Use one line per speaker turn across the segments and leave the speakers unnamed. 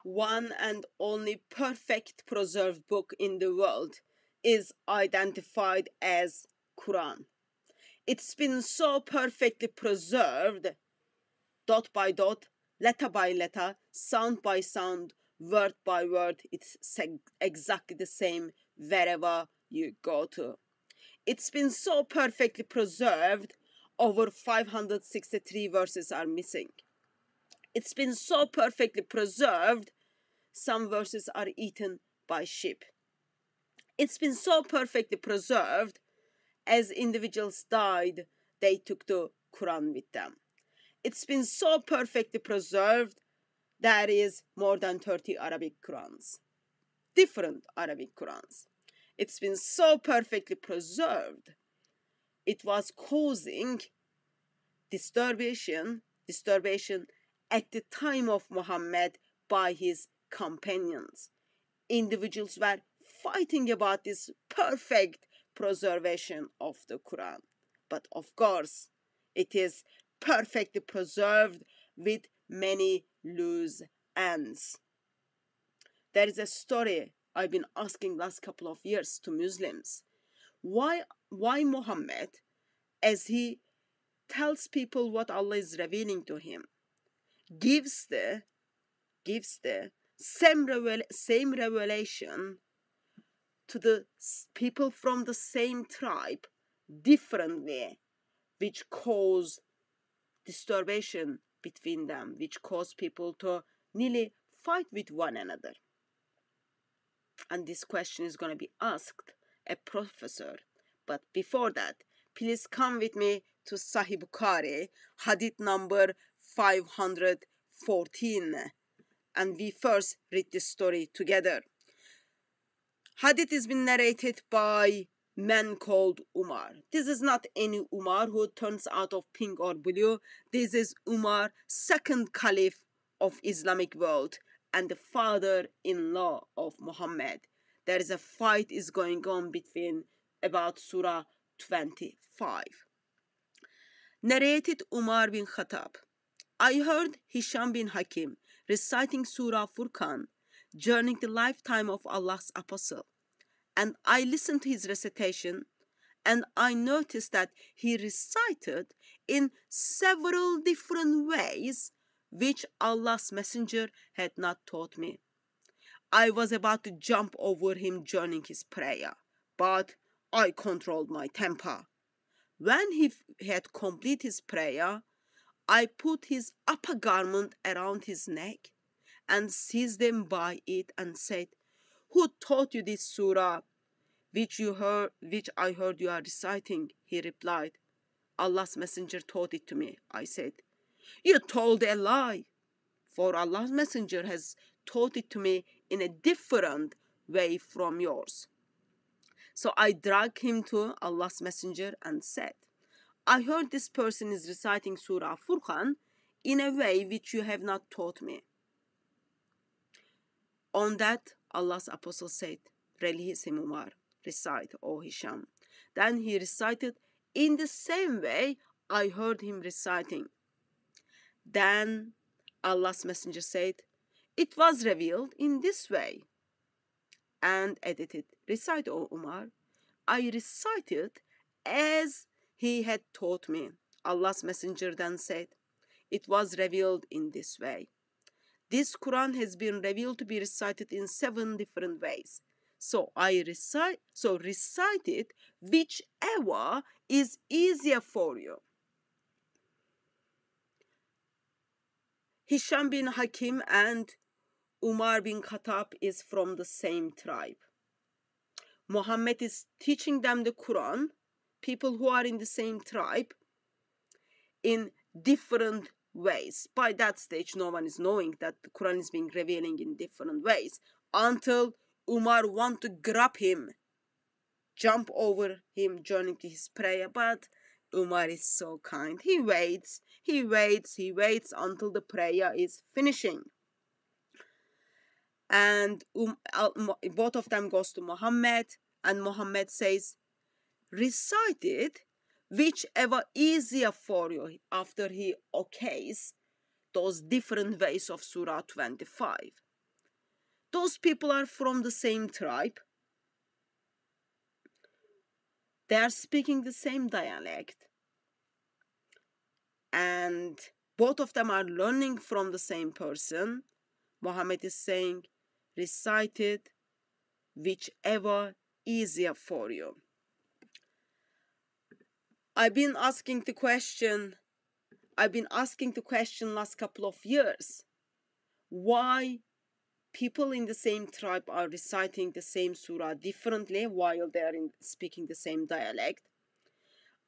one and only perfect preserved book in the world is identified as Quran. It's been so perfectly preserved, dot by dot, letter by letter, sound by sound, word by word. It's exactly the same wherever you go to. It's been so perfectly preserved, over 563 verses are missing. It's been so perfectly preserved, some verses are eaten by sheep. It's been so perfectly preserved, as individuals died, they took the Quran with them. It's been so perfectly preserved, there is more than 30 Arabic Qurans, different Arabic Qurans. It's been so perfectly preserved, it was causing disturbation at the time of Muhammad by his companions. Individuals were fighting about this perfect preservation of the Quran. But of course, it is perfectly preserved with many loose ends. There is a story I've been asking last couple of years to Muslims. Why Muhammad, as he tells people what Allah is revealing to him, gives the same revelation to the people from the same tribe differently, which cause disturbation between them, which cause people to nearly fight with one another. And this question is going to be asked a professor. But before that, please come with me to Sahih Bukhari, hadith number 514. And we first read this story together. Hadith has been narrated by man called Umar. This is not any Umar who turns out of pink or blue. This is Umar, second caliph of Islamic world and the father-in-law of Muhammad. There is a fight is going on between about Surah 25. Narrated Umar bin Khattab. I heard Hisham bin Hakim reciting Surah Furqan during the lifetime of Allah's apostle, and I listened to his recitation, and I noticed that he recited in several different ways which Allah's messenger had not taught me. I was about to jump over him during his prayer, but I controlled my temper. When he had completed his prayer, I put his upper garment around his neck and seized him by it and said, "Who taught you this surah which I heard you are reciting?" He replied, "Allah's messenger taught it to me." I said, "You told a lie, for Allah's messenger has taught it to me in a different way from yours." So I dragged him to Allah's messenger and said, "I heard this person is reciting Surah Furqan in a way which you have not taught me." On that, Allah's apostle said, "Release him, Umar. Recite, O Hisham." Then he recited in the same way I heard him reciting. Then Allah's messenger said, "It was revealed in this way," and edited, "Recite, O Umar." I recited as he had taught me. Allah's messenger then said, "It was revealed in this way." This Quran has been revealed to be recited in 7 different ways. So recite it whichever is easier for you. Hisham bin Hakim and Umar bin Khattab is from the same tribe. Muhammad is teaching them the Quran, people who are in the same tribe, in different ways. By that stage, no one is knowing that the Quran is being revealing in different ways until Umar wants to grab him, jump over him during his prayer. But Umar is so kind. He waits until the prayer is finishing. And both of them goes to Muhammad, and Muhammad says, "Recite it whichever easier for you," after he okays those different ways of Surah 25. Those people are from the same tribe. They are speaking the same dialect. And both of them are learning from the same person. Muhammad is saying, recite it whichever easier for you. I've been asking the question last couple of years. Why people in the same tribe are reciting the same surah differently while they are speaking the same dialect?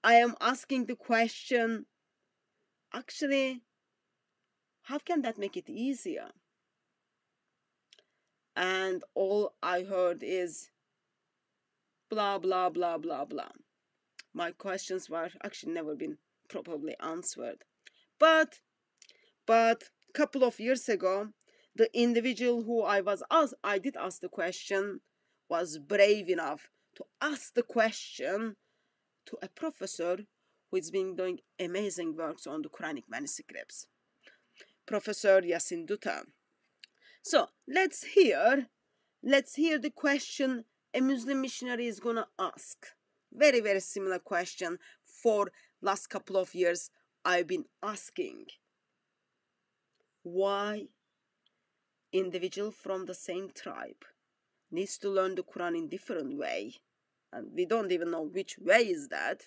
I am asking the question, actually, how can that make it easier? And all I heard is blah, blah, blah, blah, blah. My questions were actually never been properly answered. But a couple of years ago, the individual who I did ask the question was brave enough to ask the question to a professor who has been doing amazing works on the Quranic manuscripts, Professor Yasin Dutton. So let's hear the question a Muslim missionary is gonna ask. Very, very similar question for last couple of years I've been asking. Why individual from the same tribe needs to learn the Quran in different way, and we don't even know which way is that,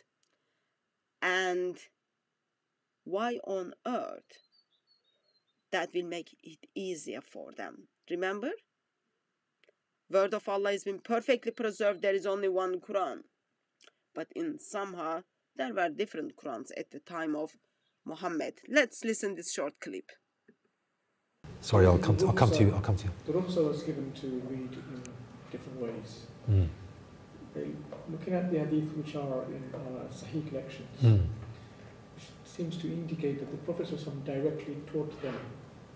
and why on earth that will make it easier for them. Remember, word of Allah has been perfectly preserved. There is only one Quran, but in somehow there were different Qurans at the time of Muhammad. Let's listen this short clip.
Sorry, I'll come to you.
The rukhsa was given to read in different ways. Looking at the hadith which are in sahih collections, which seems to indicate that the Prophet ﷺ directly taught them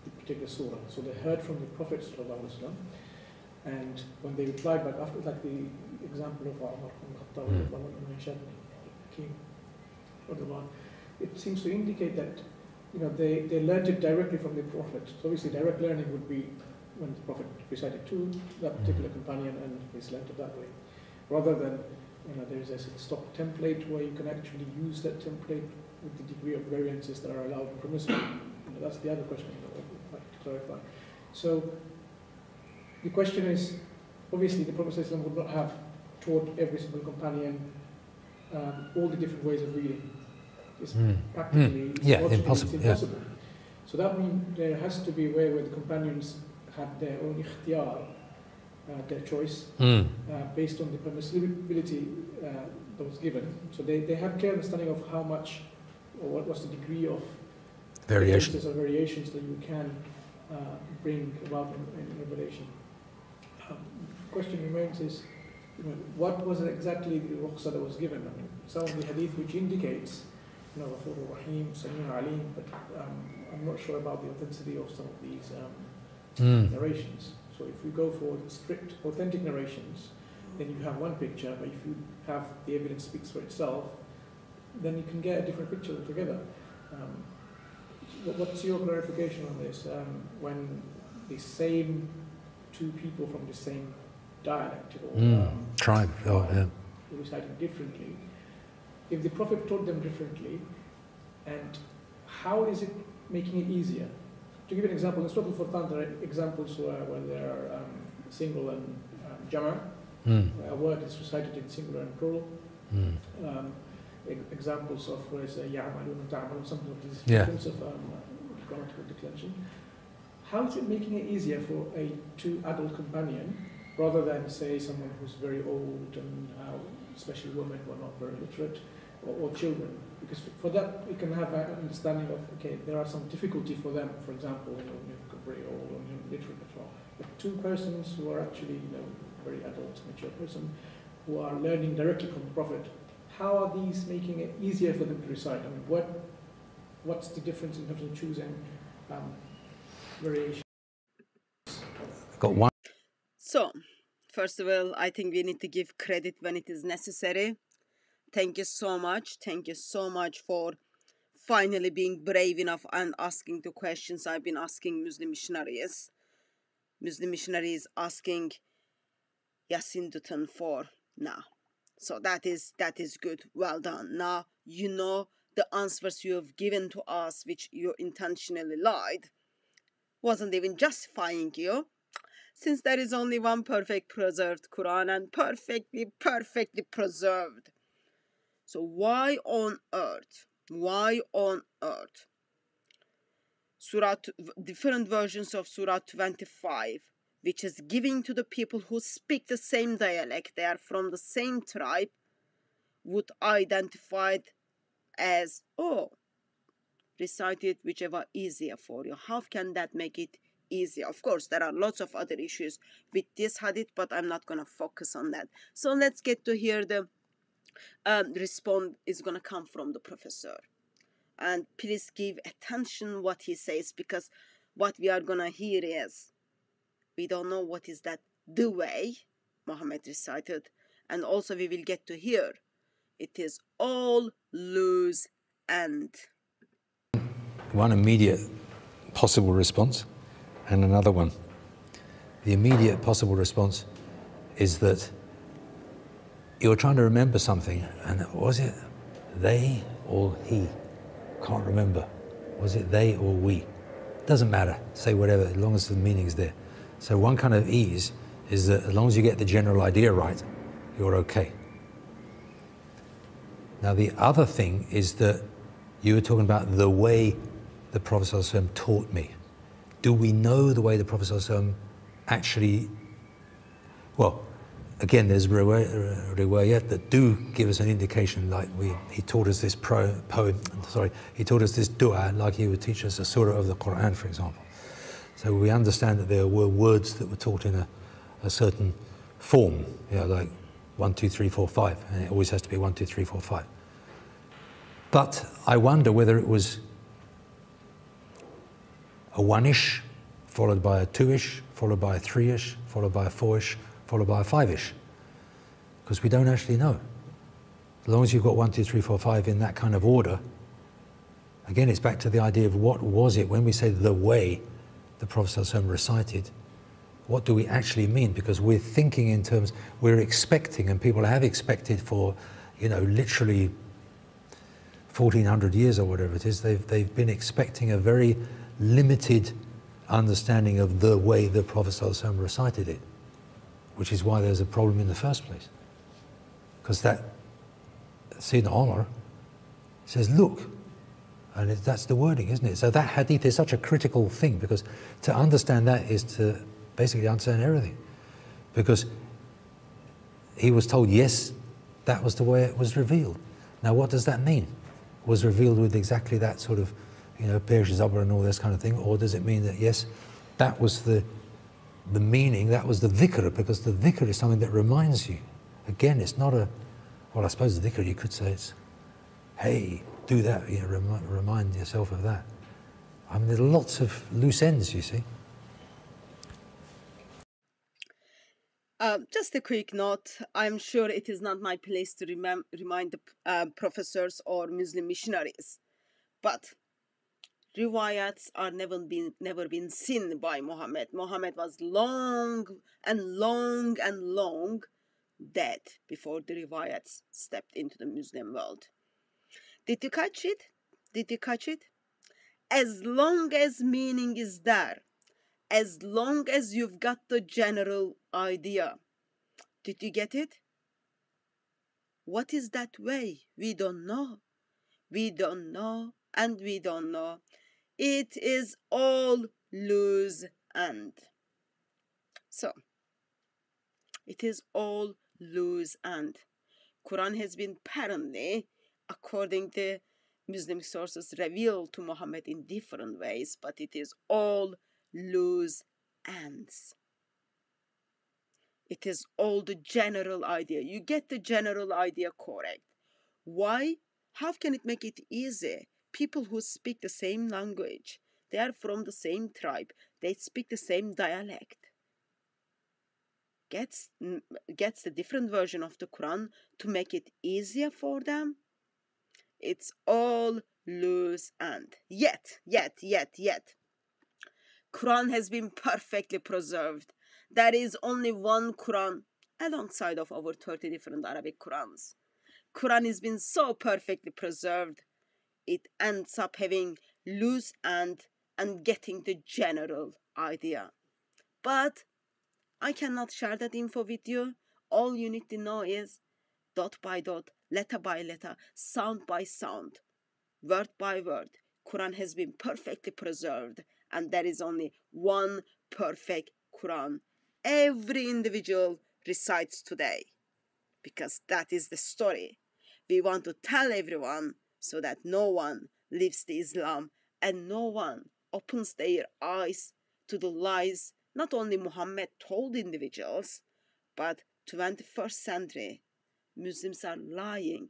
the particular surah. So they heard from the Prophet ﷺ, and when they replied back after, like the example of Umar ibn Khattab, it seems to indicate that they learned it directly from the Prophet. So obviously direct learning would be when the Prophet recited to that particular companion and he's learned it that way. Rather than, there's a stock template where you can actually use that template with the degree of variances that are allowed and permissible. That's the other question that I'd like to clarify. So the question is, obviously the Prophet ﷺ would not have taught every single companion all the different ways of reading. It's practically
impossible.
It's impossible. So that means there has to be a way where the companions had their own ikhtiyar, their choice, based on the permissibility that was given. So they have clear understanding of how much, or what was the degree of
variations
or variations that you can bring about in revelation. The question remains is, what was exactly the rukhsa that was given? I mean, some of the hadith which indicates Ghafur Rahim, Samir Alim, but I'm not sure about the authenticity of some of these narrations. So if we go for the strict authentic narrations, then you have one picture, but if you have the evidence speaks for itself, then you can get a different picture altogether. What's your clarification on this? When the same two people from the same dialect or
tribe,
reciting differently, if the Prophet taught them differently, and how is it making it easier? To give an example, in Surah Al-Furqan there are examples where there are single and jama', a word is recited in singular and plural. Examples of where it's ya'malun and ta'malun, something of this difference of grammatical declension. How is it making it easier for a two adult companion rather than, say, someone who's very old and especially women who are not very literate, or children? Because for that we can have an understanding of, okay, there are some difficulty for them, for example, very old or literate as well. But two persons who are actually very adult, mature person, who are learning directly from the Prophet, how are these making it easier for them to recite? I mean, what's the difference in terms of choosing variation?
Got one.
So, first of all, I think we need to give credit when it is necessary. Thank you so much. Thank you so much for finally being brave enough and asking the questions I've been asking Muslim missionaries. Muslim missionaries asking Yasin Dutton for now. So that is good. Well done. Now you know the answers you have given to us, which you intentionally lied, wasn't even justifying you. Since there is only one perfect preserved Quran and perfectly preserved. So why on earth? Different versions of Surah 25, which is giving to the people who speak the same dialect, they are from the same tribe, would identified as, oh, recite it whichever easier for you. How can that make it easier? Of course, there are lots of other issues with this hadith, but I'm not going to focus on that. So let's get to hear the response is going to come from the professor. And please give attention what he says, because what we are going to hear is, we don't know what is that the way Muhammad recited, and also we will get to hear it is all loose end.
One immediate possible response and another one. The immediate possible response is that you're trying to remember something, and was it they or he? Can't remember. Was it they or we? Doesn't matter. Say whatever, as long as the meaning's there. So one kind of ease is that as long as you get the general idea right, you're okay. Now the other thing is that you were talking about the way the Prophet ﷺ taught me. Do we know the way the Prophet ﷺ actually, well, again, there's riwayat that do give us an indication, like he taught us this he taught us this dua, like he would teach us a surah of the Quran, for example. So we understand that there were words that were taught in a certain form, like 1, 2, 3, 4, 5, and it always has to be 1, 2, 3, 4, 5. But I wonder whether it was a 1-ish, followed by a 2-ish, followed by a 3-ish, followed by a 4-ish, followed by a 5-ish, because we don't actually know. As long as you've got 1, 2, 3, 4, 5 in that kind of order, again, it's back to the idea of what was it when we say the way the Prophet ﷺ recited. What do we actually mean? Because we're thinking in terms, we're expecting, and people have expected for, literally 1400 years or whatever it is, they've been expecting a very limited understanding of the way the Prophet ﷺ recited it, which is why there's a problem in the first place. Because that Sayyidina Umar says, look, and that's the wording, isn't it? So that hadith is such a critical thing, because to understand that is to basically understand everything. Because he was told, yes, that was the way it was revealed. Now what does that mean? Was revealed with exactly that sort of, Perish Zabr and all this kind of thing, or does it mean that, yes, that was the meaning, that was the dhikr, because the dhikr is something that reminds you. Again, it's not well, I suppose the dhikr, you could say it's, hey, do that, remind yourself of that. I mean, there are lots of loose ends, you see.
Just a quick note, I'm sure it is not my place to remind the professors or Muslim missionaries, but riwayats are never been seen by Muhammad. Muhammad was long dead before the riwayats stepped into the Muslim world. Did you catch it? As long as meaning is there, as long as you've got the general idea. Did you get it? What is that way? We don't know. And we don't know. It is all loose end. So, it is all loose end. Quran has been apparently, according to Muslim sources, revealed to Muhammad in different ways, but it is all loose ends. It is all the general idea. You get the general idea correct. Why? How can it make it easy? People who speak the same language, they are from the same tribe, they speak the same dialect. Gets the different version of the Quran to make it easier for them? It's all loose end. Yet. Quran has been perfectly preserved. There is only one Quran alongside of over 30 different Arabic Qurans. Quran has been so perfectly preserved, it ends up having loose end and getting the general idea. But I cannot share that info with you. All you need to know is dot by dot, letter by letter, sound by sound, word by word. Quran has been perfectly preserved, and there is only one perfect Quran every individual recites today, because that is the story we want to tell everyone, so that no one leaves the Islam and no one opens their eyes to the lies not only Muhammad told individuals, but 21st century Muslims are lying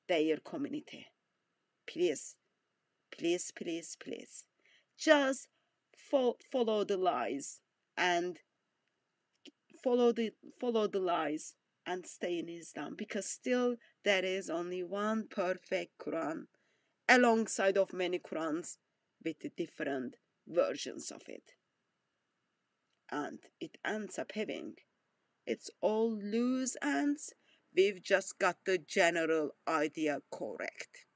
their community. Please, please, please, please, just follow the lies and follow the lies and stay in Islam, because still there is only one perfect Quran alongside of many Qurans with the different versions of it. And it ends up having, it's all loose ends. We've just got the general idea correct.